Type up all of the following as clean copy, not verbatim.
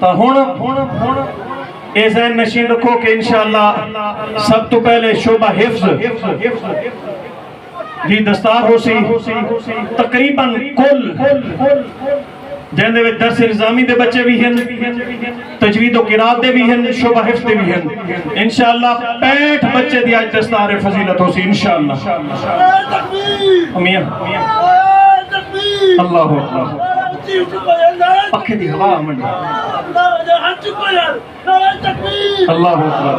तो हुण ए ज़हन नशीन रखो कि इंशाअल्लाह सब तो पहले शोबा हिफ्ज़ जी दस्तार हो सी तकरीबन कुल जिंदे विच दरस निज़ामी दे बच्चे भी हैं, तजवीद व क़िराअत दे भी हैं, शोबा हिफ्ज़ दे भी हैं। इंशाअल्लाह 65 बच्चे दी आज दस्तार फजीलत हो सी इंशाअल्लाह। अल्लाहु अकबर। पखे दी हवा मंडी। अल्लाहु अकबर।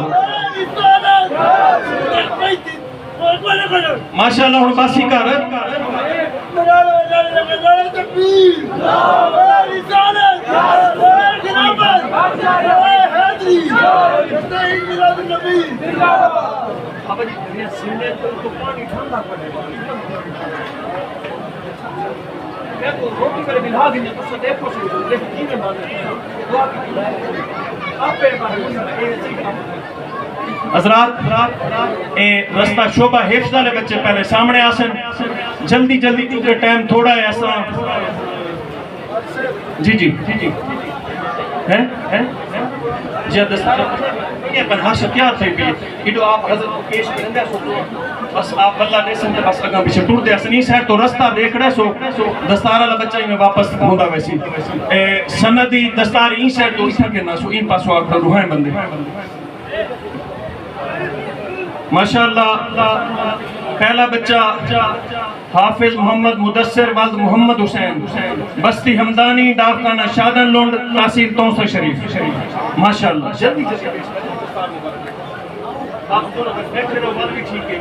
माशाअल्लाह हुण बासी कर हज़रात ए रस्ता शोभा हिफ्ज़ वाले बच्चे पहले सामने आसन जल्दी जल्दी क्योंकि टाइम थोड़ा है ऐसा। जी जी जी जी है जी ये बनहाश क्या थे भी इडो आप हज़रत को पेश करेंगे सो बस आप बल्ला दे सकते बस अगा पीछे टूट दे असनी साइड तो रास्ता देख रहे सो दस्तार वाला बच्चा ही में वापस होंदा वैसी ए सनदी दस्तार ई साइड तो इसा के ना सो इन पासो आप रुहाए बंदे माशाअल्लाह। पहला बच्चा हाफिज मोहम्मद मुदस्सिर वल्द मोहम्मद हुसैन बस्ती हमदानी डाकखाना शादन लोंड तहसील तौसा शरीफ माशाअल्लाह। जल्दी जल्दी आप दोनों बैठे रहो बात भी ठीक है।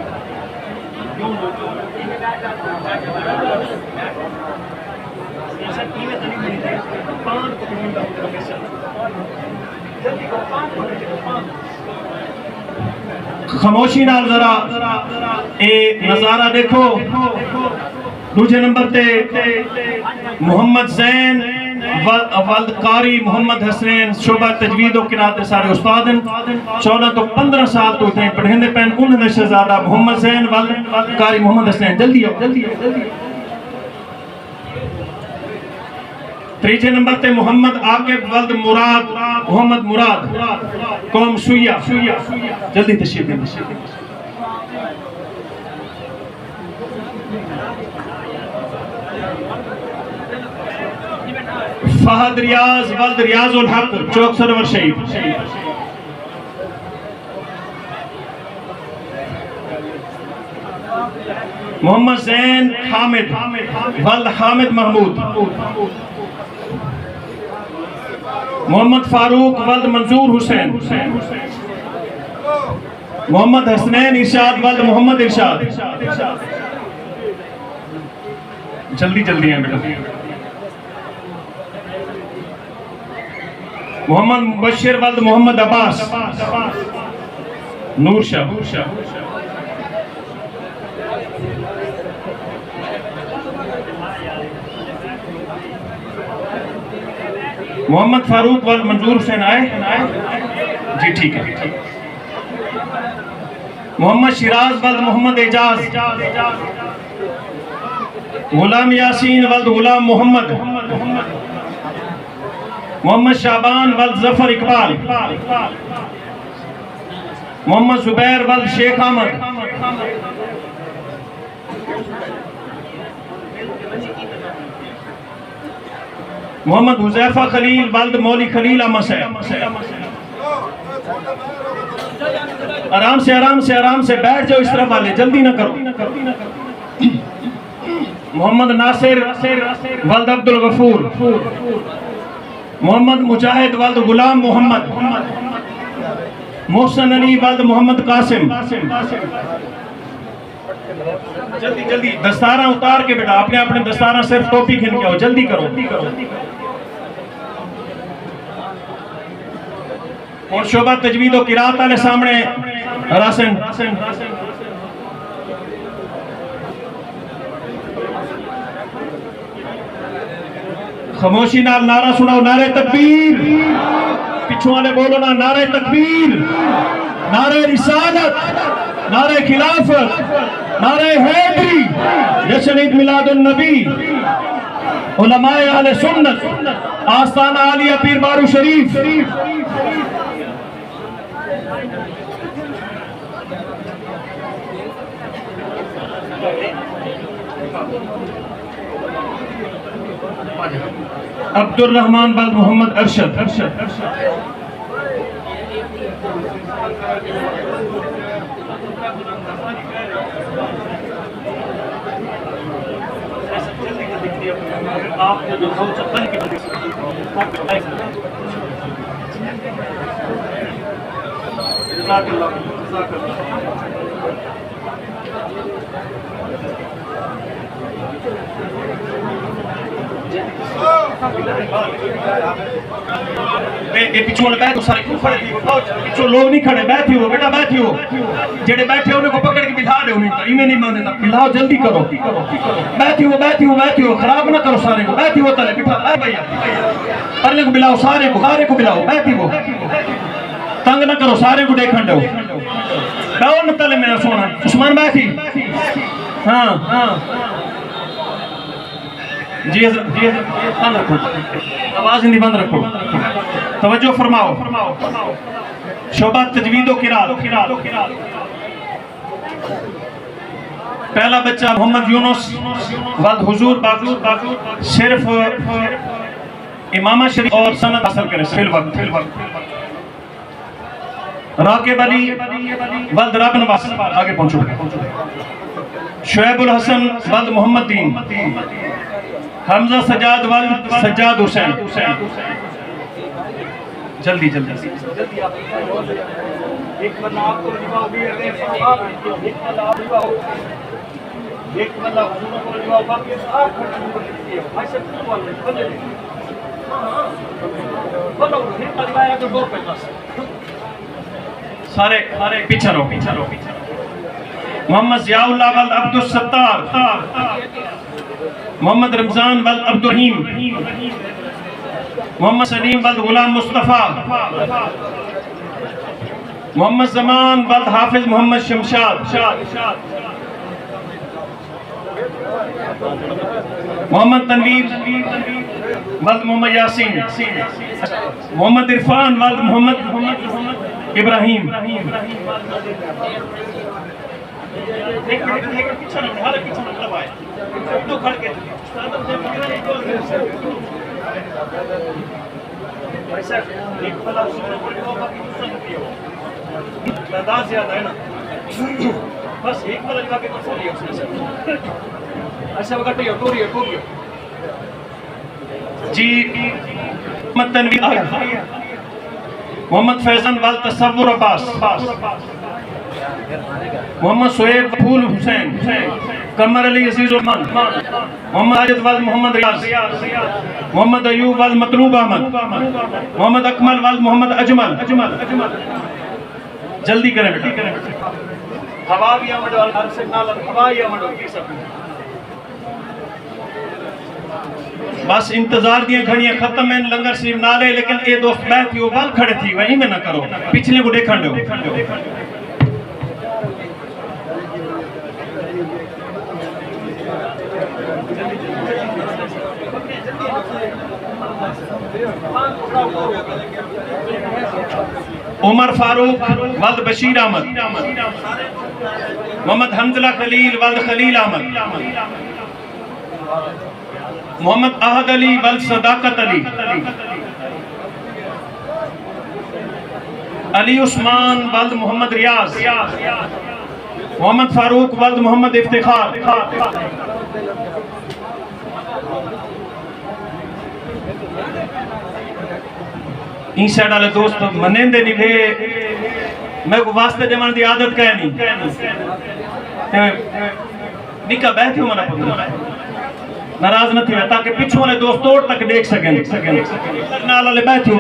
ऐसा टीमें तो नहीं मिलती पांच को मिलता है हमेशा जल्दी को पांच खामोशी नाल जरा ए नजारा देखो। दूसरे नंबर ते मोहम्मद ज़ैन वल्द कारी मोहम्मद हसनैन शोबा तजवीद व क़िराअत दे सारे उस्ताद हैं। 14 तो 15 साल तो इतने पढ़ेंदे पैन उन्हें शहजादा मोहम्मद ज़ैन वल्द कारी मोहम्मद हसनैन। जल्दी आओ जल्दी आओ जल्दी। तीसरे नंबर पे मोहम्मद आकिब वल्द मुराद मोहम्मद मुराद कौम सुइया जल्दी तशरीफ लें। फहद रियाज वल्द रियाजुल हक चौक सरवर शहीद। मोहम्मद ज़ैन हामिद वल्द हामिद महमूद। मोहम्मद फारूक वल्द मंजूर हुसैन। मोहम्मद हसनैन इरशाद वल्द मोहम्मद इरशाद। जल्दी जल्दी हैं बेटा। मोहम्मद मुबश्शिर वल्द मोहम्मद अब्बास नूर शाह। मोहम्मद फारूक वल्द मंजूर हुसैन आए जी ठीक है। मोहम्मद शिराज वल्द मोहम्मद एजाज। गुलाम यासीन वल्द गुलाम मोहम्मद। मोहम्मद शाबान वल्द जफर इकबाल। मोहम्मद जुबैर वल्द शेख अहमद। मोहम्मद हुज़ैफा खलील वल्द मौली खलील अमस है। आराम से बैठ जाओ इस तरफ वाले जल्दी ना करो। मोहम्मद नासिर वल्द अब्दुल गफूर। मोहम्मद मुजाहिद वल्द गुलाम मोहम्मद। मोहसन अली वल्द मोहम्मद कासिम। जल्दी जल्दी दस्तारा उतार के बेटा अपने अपने दस्तारा सिर्फ टोपी खिन के आओ जल्दी करो। और शोभा तजवीद व क़िराअत वाले सामने रासन खामोशी नाल नारा सुनाओ नारे तकबीर। पिछू वाले बोलो ना नारे तकबीर नारे रिसालत नारे खिलाफत नारे हैदरी जश्न ईद मिलादुन नबी। उलमाए अहले सुन्नत आस्ताना आलिया पीर बारू शरीफ अब्दुल रहमान बल मोहम्मद अरशद पिछू बैठ सारे पिछू लोग नहीं खड़े बैठे हो बेटा बैठे हो जेडे बैठे उन्हें को पकड़ के बिठा दे उन्हें इन्हें नहीं मानते बिठाओ जल्दी करो बैठी हो खराब ना करो सारे को बैठी हो तले बिठा भैया पहले को बिलाओ सारे को बिलाओ बैठी हो तंग ना करो सारे को देखन दो बैठो न तले मेरा सोना उस्मान बैठी हाँ जी बंद रखो आवाज नहीं बंद रखो तवज्जो फरमाओ शोभा तजवीदो किरात पहला बच्चा मोहम्मद यूनुस वद हुजूर बाकूर सिर्फ इमामा शरीफ और सनद हासिल करे फिल वक्त राकिब अली वद रब नवाज आगे पहुंचो शुएबुल हसन वद मोहम्मद दीन हमजा सजाद वद सज्जाद हुसैन जल्दी एक बंदा आपको निभाओ भी है एक बंदा आप निभाओ एक बंदा हुजूर को निभाओ बाकी आप खड़े हो ऐसे फुटबॉल में बंदे बोलो फिर लगाया तो दो पे बस सारे पीछे रहो मोहम्मद जियाउल्लाह वल अब्दुल सत्तार मोहम्मद रमजान वल अब्दुल रहीम मोहम्मद सलीम वल गुलाम मुस्तफा मोहम्मद जमान वल हाफिज मोहम्मद शमशाद मोहम्मद तनवीर वल मोहम्मद यासीन मोहम्मद इरफान वल मोहम्मद इब्राहिम एक मिनट पीछे मतलब आए तो खड़ के ऐसा एक वाला सुनो बोलो बाकी दूसरा नहीं हो तादाद ज्यादा है ना बस एक वाला लगा के तो सही है उसमें ऐसा वगैरह यो टोरियो जी मोहम्मद तनवीर मोहम्मद फैजन वाल तसव्वुर अब्बास मोहम्मद शोएब फूल हुसैन कमर अली अजीज रहमान मोहम्मद आजिद वाल मोहम्मद रियाज मोहम्मद अयूब वाल मतलूब अहमद मोहम्मद अकमल वाल मोहम्मद अजमल जल्दी करें बेटा हवा भी अमड़ वाल अरसे नाल हवा ही अमड़ की सब बस इंतजार दिया घड़ियां खत्म है लंगर शरीफ नाले लेकिन ये दोस्त बैठ हो बाल खड़े थी वहीं में ना करो पिछले को देखन दो उमर फारूक वल्द बशीर अहमद मोहम्मद हमदुल्ला खलील वल्द खलील अहमद मोहम्मद अहद अली वल्द सदाकत अली अली उस्मान वल्द मोहम्मद रियाज मोहम्मद फारूक वल्द मोहम्मद इफ्तिखार इन साइड वाले दोस्त मनेंदे नहीं वे मैं को वास्ते जमान दी आदत कह नहीं निका बैठे हो मना पुत्र नाराज न थी ताकि पिछू वाले दोस्त तोड़ तक देख सकें नाल वाले बैठी हो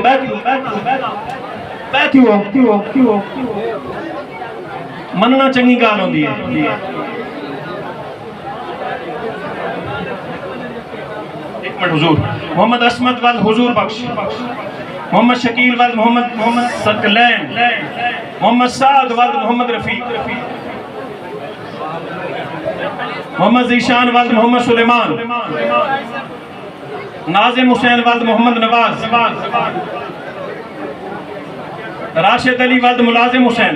मनना चंगी गाल होंदी है एक मिनट हुजूर मोहम्मद असमत वाल हुजूर बख्श मोहम्मद शकील वाल मोहम्मद सकलैन मोहम्मद साद वाल मोहम्मद रफीक मोहम्मद जीशान वाल मोहम्मद सुलेमान नाजिम हुसैन वल्द मोहम्मद नवाज, राशिद अली वल्द मुलाजिम हुसैन।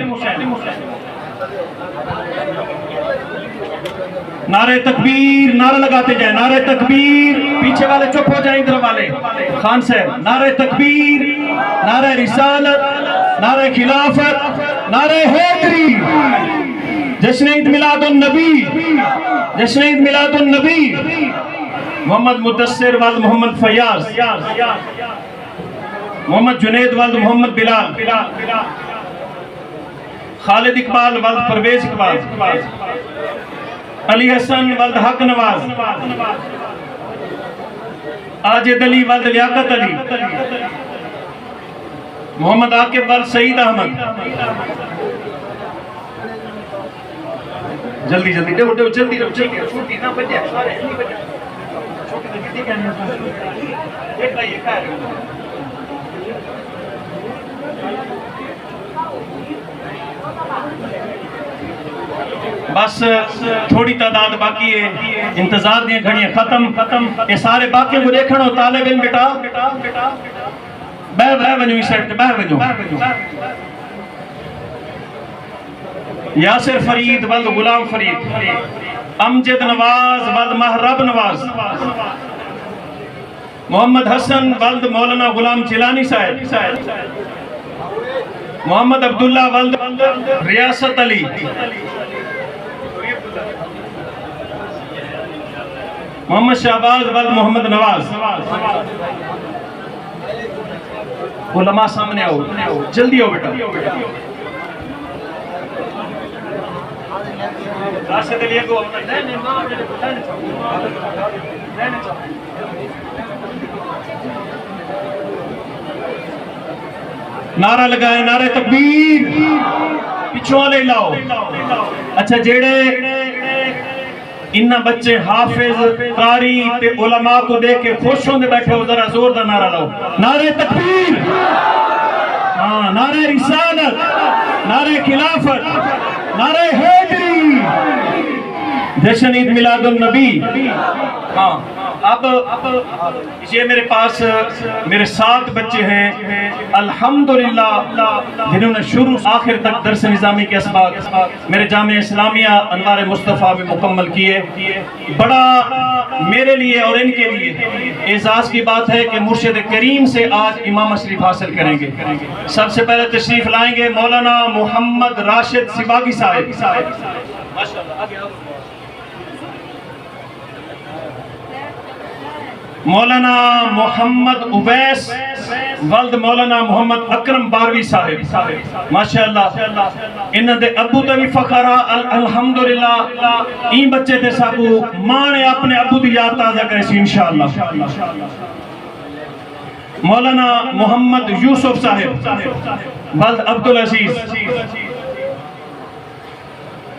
नारे तकबीर, नारा लगाते जाए, नारे तकबीर। पीछे वाले चुप हो जाए, इधर वाले खान साहब। नारे तकबीर, नारे रिसालत, नारे खिलाफत, नारे हैदरी। जश्न ईद मिलादुन नबी, जश्न ईद मिलादुन नबी। मोहम्मद मुदस्सिर वल्द मोहम्मद फयाज, मोहम्मद जुनैद वल्द मोहम्मद बिलाल, खालिद इकबाल वल्द परवेज इकबाल, अली हसन वल्द हक नवाज, आजिद अली वल्द लियाकत अली, मोहम्मद आकिब वल्द सईद अहमद। जल्दी जल्दी दो जल्दी दो, ठीक है, छोटी ना बजे सारे नहीं बजे, छोटी तो कितनी कहने एक भाई एक है। बस थोड़ी तादाद बाकी है, इंतजार दी घड़ियां खत्म। ये सारे बाकी को देखना हो तालिब इल्म बेटा बह वजू सेट बह वजू। यासिर फरीद वल्द गुलाम फरीद, अमजद नवाज वल्द महरब नवाज, मोहम्मद हसन वल्द मौलाना गुलाम जिलानी साहब, मोहम्मद अब्दुल्ला वल्द रियासत अली, मोहम्मद शहबाज वल्द मोहम्मद नवाज। उलमा सामने आओ, जल्दी आओ बेटा। राशिद अली को नारा लगाए, नारे तकबीर। पिछों वाले लाओ। अच्छा, जेड़े इन्ना बच्चे हाफिज कारी ते उलमा को देख के खुश होंदे बैठे हो, जरा जोर दा नारा लाओ। नारे तकबीर, हाँ, नारे रिसालत, नारे खिलाफत, नारे हैदरी। जश्न ईद मिलादुन नबी। हाँ, अब ये मेरे पास मेरे 7 बच्चे हैं अल्हम्दुलिल्लाह, जिन्होंने शुरू आखिर तक दर्स निज़ामी के असबाब मेरे जामिया इस्लामिया अनवार मुस्तफ़ा में मुकम्मल किए। बड़ा मेरे लिए और इनके लिए एजाज़ की बात है कि मुर्शिद करीम से आज इमाम शरीफ हासिल करेंगे। सबसे पहले तशरीफ लाएंगे मौलाना मोहम्मद राशिद सिबागी साहब। मौलाना मोहम्मद उवैस वल्द मौलाना मोहम्मद अकरम बारवी साहिब, माशाअल्लाह। इन्हां दे अबू दा भी फखर अल्हम्दुलिल्लाह। ई बच्चे ते साबू मां ने अपने अबू दी याद ताज़ा करे सी इंशाअल्लाह। मौलाना मोहम्मद यूसुफ साहिब वल्द अब्दुल अजीज,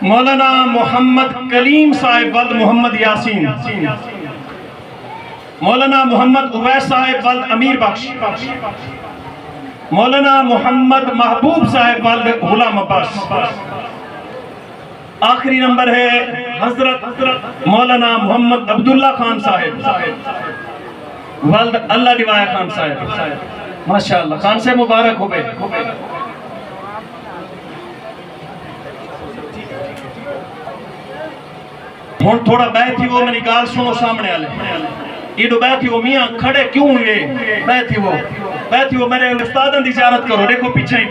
मौलाना मोहम्मद कलीम साहिब वल्द मोहम्मद यासीन, मौलाना मोहम्मद उवैस साहिब वल्द अमीर बख्श, मौलाना मोहम्मद महबूब साहिब वल्द गुलाम अब्बास। आखिरी नंबर है हजरत मौलाना मोहम्मद अब्दुल्ला खान साहिब वल्द अल्लाह दिवाया खान साहिब, माशाअल्लाह। खान से मुबारक हो गए। हुण थोड़ा बैठ थी वो मेरी गाल सुनो सामने वाले। ये बैठी वो मियाँ खड़े क्यों हुए? बैठी वो मेरे उस्ताद की ज़ियारत करो, देखो पीछे ही